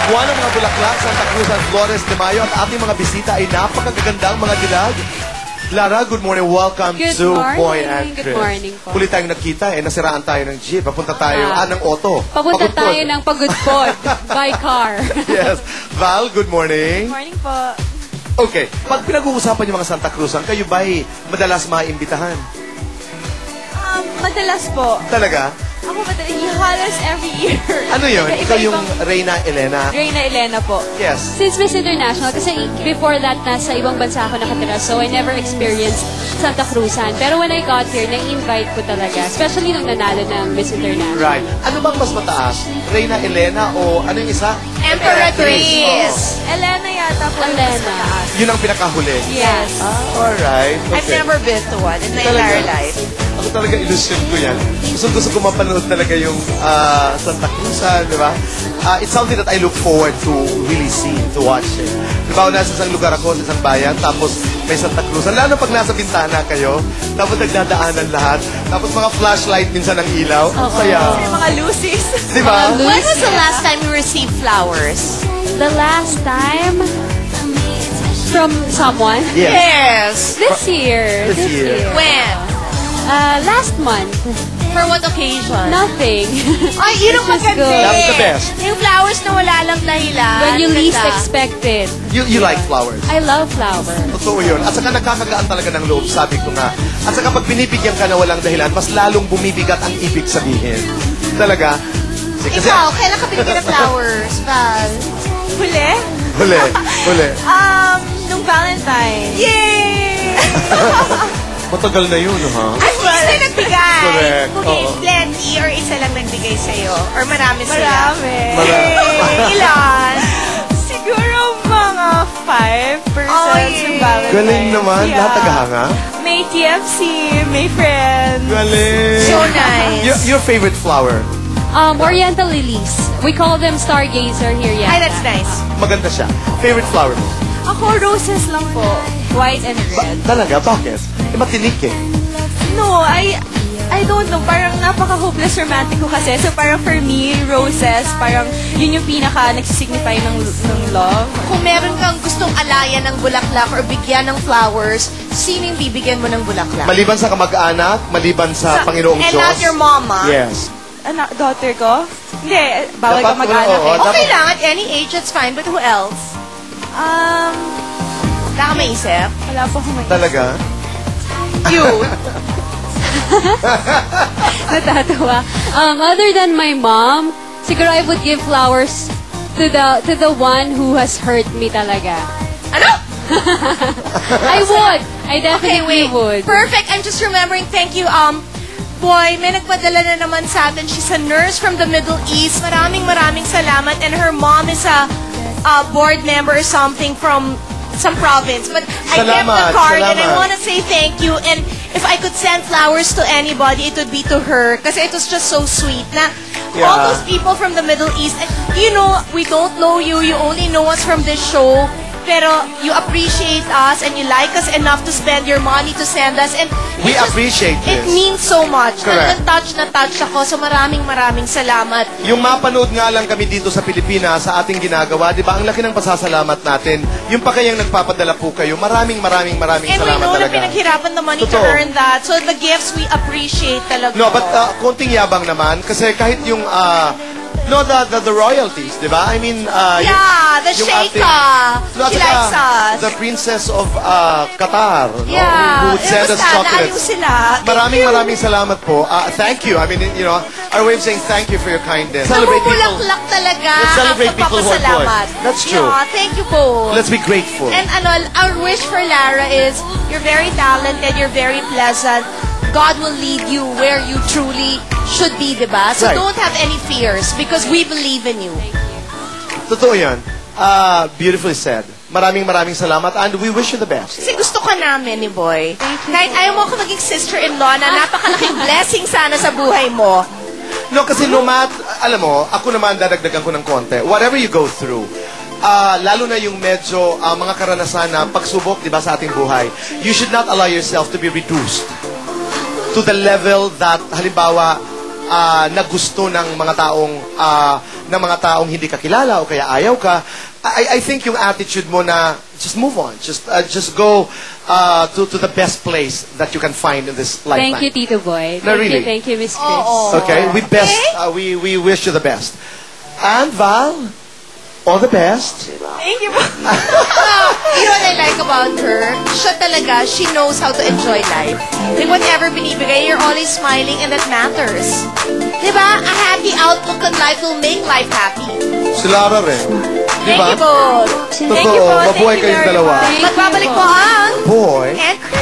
Buwan ng mga bulaklak, Santa Cruz at Flores de Mayo at ating mga bisita ay napakagagandang mga dilag. Lara, good morning. Welcome to Boy and Chris. Good morning po. Huli tayong nagkita, nasiraan tayo ng jeep. Papunta tayo, ng auto. Papunta tayo ng Pagudpod by car. Yes. Val, good morning. Good morning po. Okay. Pag pinag-uusapan yung mga Santa Cruzan, kayo ba'y madalas maimbitahan? Madalas po. Talaga? Ako madalas, halos every year. Ano yun? Ikaw yung Reyna Elena? Reyna Elena po. Yes. Since Miss International, kasi before that, nasa ibang bansa ako nakatira, so I never experienced Santa Cruzan. Pero when I got here, na-invite ko talaga. Especially nung nanalo ng Miss International. Right. Ano bang mas mataas? Reyna Elena o ano yung isa? Emperatriz. Elena yata po. Elena. Yun ang pinakahuli. Yes. Alright. I've never been to one in my entire life. Ako talaga illusion ko yan. Gusto ko mapanood talaga yung Santa Cruzan, di ba? It's something that I look forward to really see, to watch it. Di ba, nasa isang lugar ako, sa isang bayan, tapos may Santa Cruzan. Lalo pag nasa bintana kayo, tapos nagdadaanan lahat, tapos mga flashlight minsan ng ilaw. Ang saya. May mga lucis. Di ba? When was the last time you received flowers? The last time from someone? Yes. This year. This year. When? Last month. For what occasion? Nothing. Ay, yun ang Which is maganda. good. That was the best. Yung flowers na wala lang dahilan. When you least Ganda. expect it. You like flowers. I love flowers. Totoo yun. At saka nagkakagaan talaga ng loob, sabi ko nga. At saka pag binibigyan ka na walang dahilan, mas lalong bumibigat ang ibig sabihin. Talaga. Kasi, Ikaw, kailan ka binigyan ng flowers, Val? Huli? Huli. Nung Valentine. Yay! Matagal na yun, ha? At least na nagbigay. Correct. Okay, Oo. plenty or isa lang nagbigay sa'yo? Or marami sila? Marami. Yay! Ilan? Siguro mga 5% Oh, ng Valentine. Galing naman. Yeah. Lahat tagahanga. May TFC, may friends. Galing. So nice. Your favorite flower? Oriental lilies. We call them stargazer here, Ay, yeah. that's nice. Maganda siya. Favorite flower mo? Ako, roses lang po. White and red. Talaga? Bakit? Matinik eh. No, I don't know. Parang napaka-hopeless romantic ko kasi. So parang for me, roses, parang yun yung pinaka nagsisignify ng love. Kung meron kang gustong alayan ng bulaklak or bigyan ng flowers, sino yung bibigyan mo ng bulaklak? Maliban sa kamag-anak, maliban sa Panginoong And Diyos. not your mama? Yes. Anak, daughter ko? Hindi, bawal Dapat ka mag-anak oo, eh. Okay lang, at any age, that's fine. But who else? Wala ka maisip? Wala po akong may... Talaga? You. Natatawa. Other than my mom, siguro I would give flowers to the one who has hurt me talaga. Ano? I would. I definitely would. Perfect. I'm just remembering. Thank you. Boy, may nagpadala na naman sa atin. She's a nurse from the Middle East. Maraming salamat. And her mom is a board member or something from some province. But I kept the card and I want to say thank you. And if I could send flowers to anybody, it would be to her. Kasi it was just so sweet na all those people from the Middle East. And, you know, we don't know you. You only know us from this show. Pero you appreciate us and you like us enough to spend your money to send us. And We appreciate it this. means so much. Correct. Na-touch ako. So maraming salamat. Yung mapanood nga lang kami dito sa Pilipinas sa ating ginagawa, di ba? Ang laki ng pasasalamat natin. Yung pa kayang nagpapadala po kayo, maraming And we salamat know na talaga. pinaghirapan the money to Totoo. earn that. So the gifts we appreciate talaga. No, but konting yabang naman kasi kahit yung the royalties, di ba? I mean, Yeah, the yung Sheikha. at She saka likes us. The Princess of Qatar, no? Yeah. Who would send us Basta, chocolates. naayos sila. Thank you. Maraming salamat po. Thank you. I mean, you know, our way of saying thank you for your kindness. Celebrate people. Namumulaklak talaga Let's celebrate ang people who are good. pagpapasalamat. That's true. Yeah, thank you po. Let's be grateful. And our wish for Lara is, you're very talented, you're very pleasant. God will lead you where you truly should be, diba? So Right. don't have any fears because we believe in you. Totoo yan. Beautifully said. Maraming salamat and we wish you the best. Kasi gusto ka namin ni Boy. Kahit ayaw mo ako maging sister-in-law na napakalaking blessing sana sa buhay mo. No, kasi alam mo, ako naman dadagdagan ko ng konti. Whatever you go through, lalo na yung medyo mga karanasan na pagsubok, di ba, sa ating buhay, you should not allow yourself to be reduced to the level that, halimbawa, na gusto ng mga taong hindi ka kilala o kaya ayaw ka, I think yung attitude mo na just move on, just go to the best place that you can find in this lifetime. Thank you, Tito Boy. No, really. Thank you, Miss Chris. Okay, we wish you the best. And Val, all the best. Thank you po. You know what I like about her? Siya talaga, she knows how to enjoy life. Like, whatever binibigay, you're always smiling and that matters. Diba? A happy outlook on life will make life happy. Si Lara rin. Thank Diba? you po. Thank you Totoo, po. mabuhay Thank you kayong very dalawa. much. Magbabalik po ang Boy. and Chris.